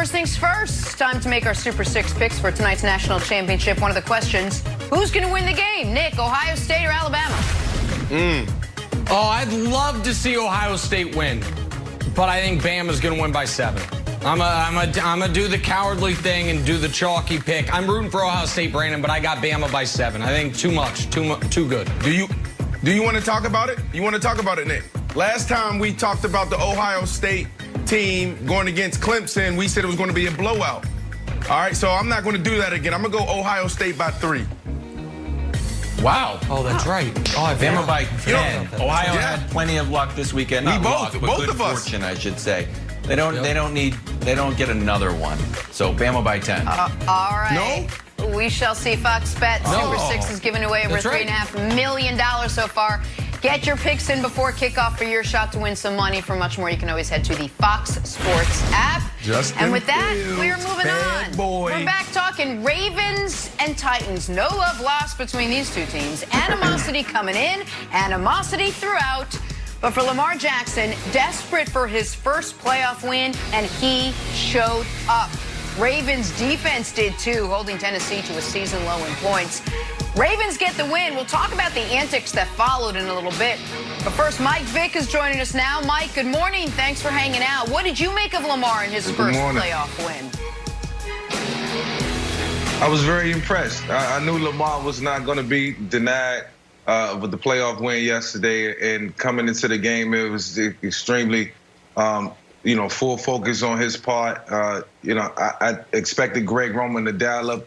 First things first, time to make our Super Six picks for tonight's national championship. One of the questions, who's going to win the game? Nick, Ohio State or Alabama? Oh, I'd love to see Ohio State win, but I think Bama's going to win by 7. I'm gonna do the cowardly thing and do the chalky pick. I'm rooting for Ohio State, Brandon, but I got Bama by 7. I think too much, too good. Do you want to talk about it? You want to talk about it, Nick? Last time we talked about the Ohio State team going against Clemson, we said it was going to be a blowout. All right, so I'm not going to do that again. I'm going to go Ohio State by 3. Wow. Oh, that's right. Oh, Bama by 10. Ohio Yeah. had plenty of luck this weekend. We Not both- luck, but both good of us. fortune, I should say. They don't get another one. So Bama by 10. All right. No? We shall see. Fox Bet Super Six has given away over That's right. $3.5 million so far. Get your picks in before kickoff for your shot to win some money. For much more, you can always head to the Fox Sports app. And with that, we're moving bad on. boy. We're back talking Ravens and Titans. No love lost between these two teams. Animosity coming in, animosity throughout. But for Lamar Jackson, desperate for his first playoff win, and he showed up. Ravens defense did too, holding Tennessee to a season low in points. Ravens get the win. We'll talk about the antics that followed in a little bit. But first, Vick is joining us now. Mike, good morning. Thanks for hanging out. What did you make of Lamar in his first playoff win? I was very impressed. I knew Lamar was not going to be denied with the playoff win yesterday. And coming into the game, it was extremely, full focus on his part. I expected Greg Roman to dial up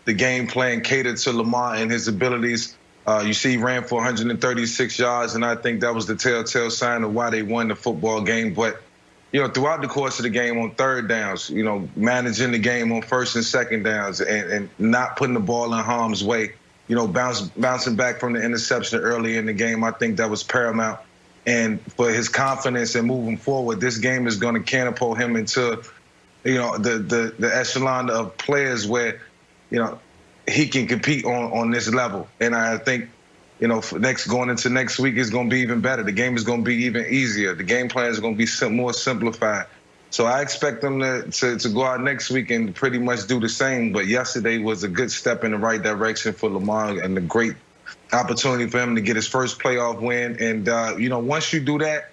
the game plan catered to Lamar and his abilities. You see, he ran for 136 yards, and I think that was the telltale sign of why they won the football game. But, throughout the course of the game on third downs, managing the game on first and second downs and not putting the ball in harm's way, bouncing back from the interception early in the game, I think that was paramount. And for his confidence and moving forward, this game is going to catapult him into, the echelon of players where, he can compete on this level. And I think, going into next week is going to be even better. The game is going to be even easier. The game plan is going to be more simplified. So I expect them to go out next week and pretty much do the same. But yesterday was a good step in the right direction for Lamar and a great opportunity for him to get his first playoff win. And, once you do that,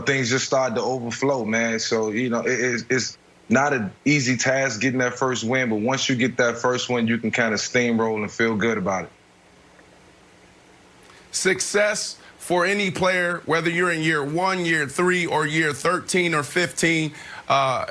things just start to overflow, man. So, it's not an easy task getting that first win, but once you get that first win, you can kind of steamroll and feel good about it. Success for any player, whether you're in year 1, year 3, or year 13 or 15,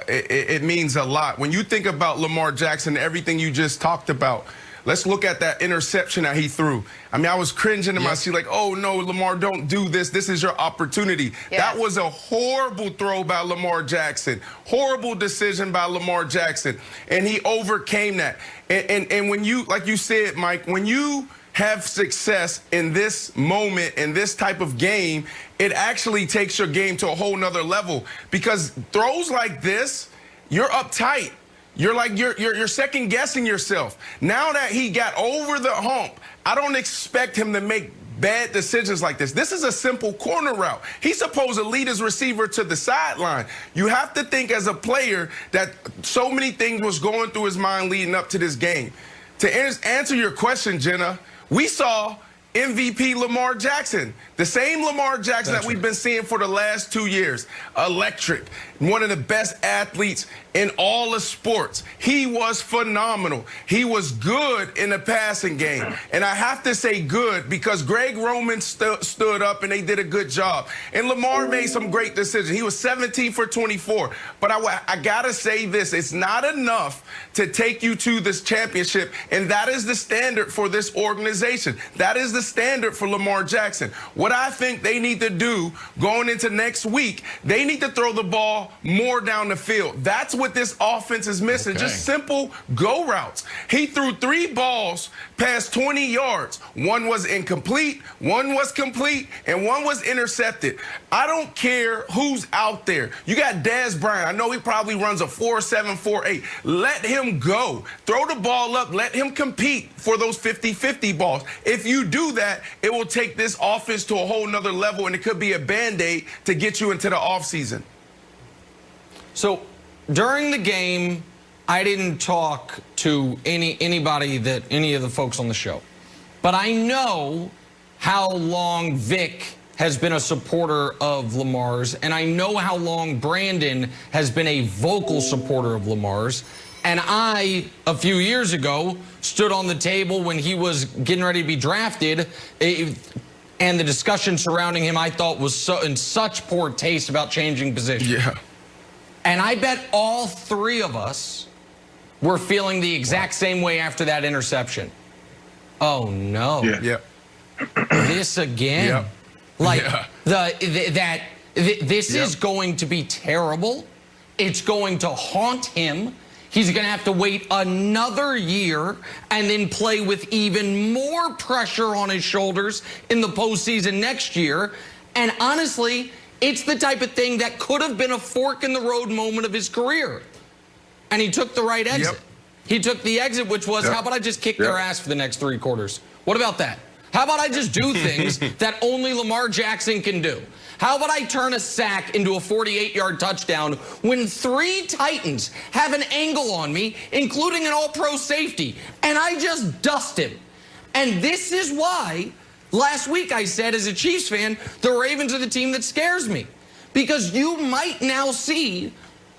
it means a lot. When you think about Lamar Jackson, everything you just talked about, let's look at that interception that he threw. I mean, I was cringing in my seat like, oh, no, Lamar, don't do this. This is your opportunity. That was a horrible throw by Lamar Jackson. Horrible decision by Lamar Jackson. And he overcame that. And when you, like you said, Mike, when you have success in this moment, in this type of game, it actually takes your game to a whole nother level. Because throws like this, you're uptight. You're second guessing yourself. Now that he got over the hump, I don't expect him to make bad decisions like this. This is a simple corner route. He's supposed to lead his receiver to the sideline. You have to think as a player that so many things was going through his mind leading up to this game. To answer your question, Jenna, we saw MVP Lamar Jackson, the same Lamar Jackson that we've been seeing for the last 2 years. Electric, one of the best athletes in all of sports. He was phenomenal. He was good in the passing game. And I have to say good because Greg Roman stood up and they did a good job. And Lamar made some great decisions. He was 17 for 24. But I got to say this. It's not enough to take you to this championship. And that is the standard for this organization. That is the standard for Lamar Jackson. What I think they need to do going into next week, they need to throw the ball more down the field. That's what this offense is missing. Just simple go routes. He threw 3 balls past 20 yards. One was incomplete, one was complete, and one was intercepted. I don't care who's out there. You got Dez Bryant. I know he probably runs a 4.7, 4.8. Let him go. Throw the ball up. Let him compete for those 50-50 balls. If you do that, it will take this offense to a whole nother level, and it could be a Band-Aid to get you into the offseason. So during the game, I didn't talk to any of the folks on the show. But I know how long Vick has been a supporter of Lamar's, and I know how long Brandon has been a vocal supporter of Lamar's. And I, a few years ago, stood on the table when he was getting ready to be drafted, and the discussion surrounding him I thought was in such poor taste about changing position. Yeah. And I bet all three of us were feeling the exact same way after that interception. Oh, no. Yeah. This again. Yeah. Like, Yeah. this is going to be terrible. It's going to haunt him. He's going to have to wait another year and then play with even more pressure on his shoulders in the postseason next year. And honestly, it's the type of thing that could have been a fork in the road moment of his career. And he took the right exit. Yep. He took the exit, which was, how about I just kick their ass for the next 3 quarters? What about that? How about I just do things that only Lamar Jackson can do? How about I turn a sack into a 48-yard touchdown when 3 Titans have an angle on me, including an all-pro safety, and I just dust him? And this is why last week I said, as a Chiefs fan, the Ravens are the team that scares me. Because you might now see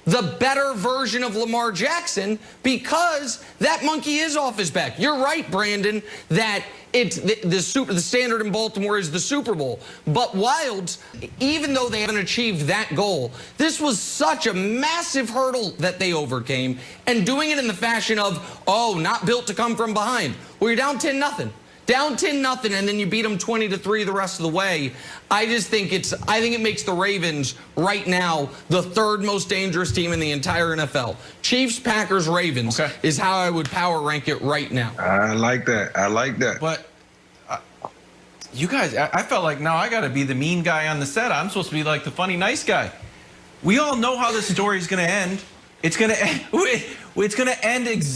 the better version of Lamar Jackson because that monkey is off his back. You're right, Brandon, that it's the standard in Baltimore is the Super Bowl. But Wilds, even though they haven't achieved that goal, this was such a massive hurdle that they overcame, and doing it in the fashion of, oh, not built to come from behind. Well, you're down 10-0. Down 10-0, and then you beat them 20-3 the rest of the way. I think it makes the Ravens right now the 3rd most dangerous team in the entire NFL. Chiefs, Packers, Ravens is how I would power rank it right now. I like that. I like that. But you guys, I felt like now I got to be the mean guy on the set. I'm supposed to be like the funny, nice guy. We all know how this story is going to end. It's going to end exactly.